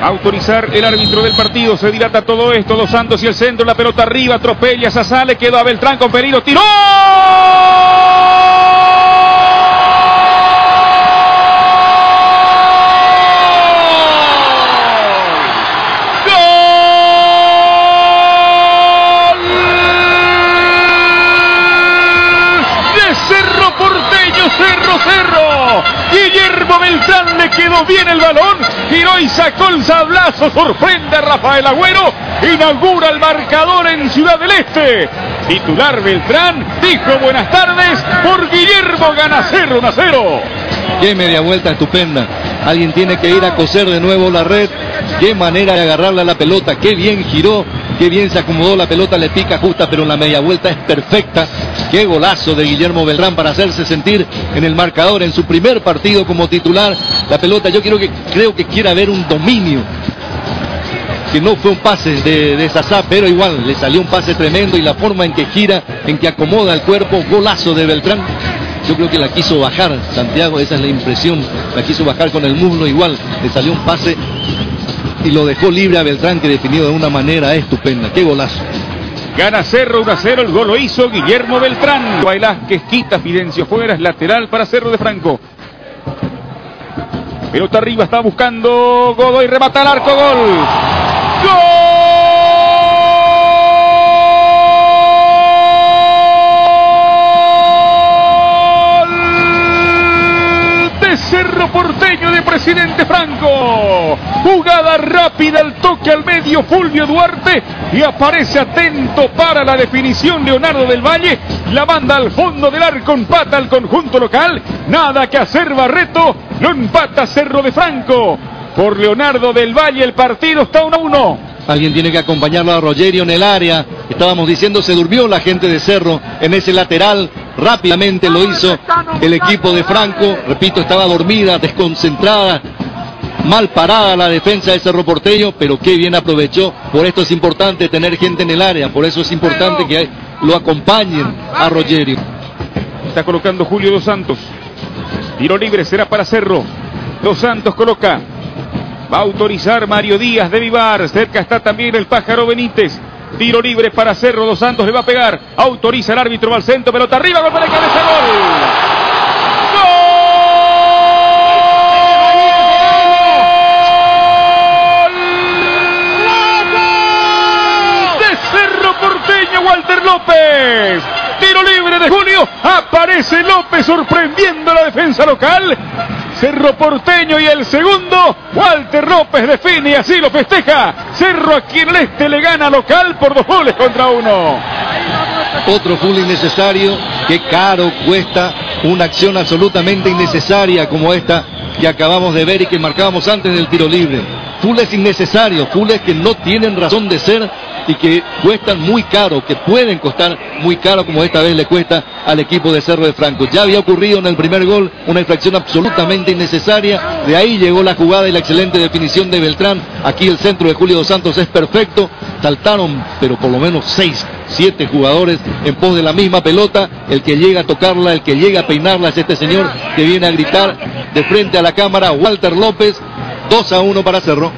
Autorizar el árbitro del partido. Se dilata todo esto. Dos Santos y el centro. La pelota arriba. Atropella. Sasale. Quedó a Beltrán con peligro. ¡Tiró! Cerro Porteño, Cerro. Guillermo Beltrán le quedó bien el balón, giró y sacó el sablazo, sorprende a Rafael Agüero, inaugura el marcador en Ciudad del Este. Titular Beltrán, dijo buenas tardes, por Guillermo gana Cerro 1-0. Qué media vuelta estupenda. Alguien tiene que ir a coser de nuevo la red. Qué manera de agarrarle a la pelota, qué bien giró, qué bien se acomodó la pelota, le pica justa, pero la media vuelta es perfecta. Qué golazo de Guillermo Beltrán para hacerse sentir en el marcador en su primer partido como titular. La pelota, yo creo que quiere haber un dominio, que no fue un pase de Sasá, pero igual le salió un pase tremendo, y la forma en que gira, en que acomoda el cuerpo, golazo de Beltrán. Yo creo que la quiso bajar Santiago, esa es la impresión, la quiso bajar con el muslo, igual le salió un pase y lo dejó libre a Beltrán, que definió de una manera estupenda. Qué golazo. Gana Cerro 1-0, el gol lo hizo Guillermo Beltrán. Velázquez quita, Fidencio fuera, es lateral para Cerro de Franco. Pelota arriba, está buscando Godoy, remata al arco, gol. ¡Gol! Cerro Porteño de Presidente Franco. Jugada rápida, el toque al medio Fulvio Duarte y aparece atento para la definición Leonardo del Valle. La manda al fondo del arco, empata al conjunto local. Nada que hacer Barreto, lo empata Cerro de Franco. Por Leonardo del Valle el partido está 1-1. Alguien tiene que acompañarlo a Rogerio en el área. Estábamos diciendo, se durmió la gente de Cerro en ese lateral. Rápidamente lo hizo el equipo de Franco. Repito, estaba dormida, desconcentrada, mal parada la defensa de Cerro Porteño, pero qué bien aprovechó. Por esto es importante tener gente en el área, por eso es importante que lo acompañen a Rogerio. Está colocando Julio Dos Santos. Tiro libre será para Cerro. Dos Santos coloca. Va a autorizar Mario Díaz de Vivar. Cerca está también el Pájaro Benítez. Tiro libre para Cerro, Dos Santos le va a pegar. Autoriza el árbitro, va al centro, pelota arriba, golpe de cabeza, gol. ¡Gol! De Cerro Porteño, Walter López. Tiro libre de Julio. Aparece López sorprendiendo la defensa local. Cerro Porteño y el segundo, Walter López define y así lo festeja. Cerro aquí en el Este le gana local por 2-1. Otro full innecesario, qué caro cuesta una acción absolutamente innecesaria como esta que acabamos de ver y que marcábamos antes del tiro libre. Fulles innecesarios, fulles que no tienen razón de ser y que cuestan muy caro, que pueden costar muy caro, como esta vez le cuesta al equipo de Cerro de Franco. Ya había ocurrido en el primer gol una infracción absolutamente innecesaria, de ahí llegó la jugada y la excelente definición de Beltrán. Aquí el centro de Julio Dos Santos es perfecto, saltaron pero por lo menos 6, 7 jugadores en pos de la misma pelota. El que llega a tocarla, el que llega a peinarla es este señor que viene a gritar de frente a la cámara, Walter López. 2-1 para Cerro.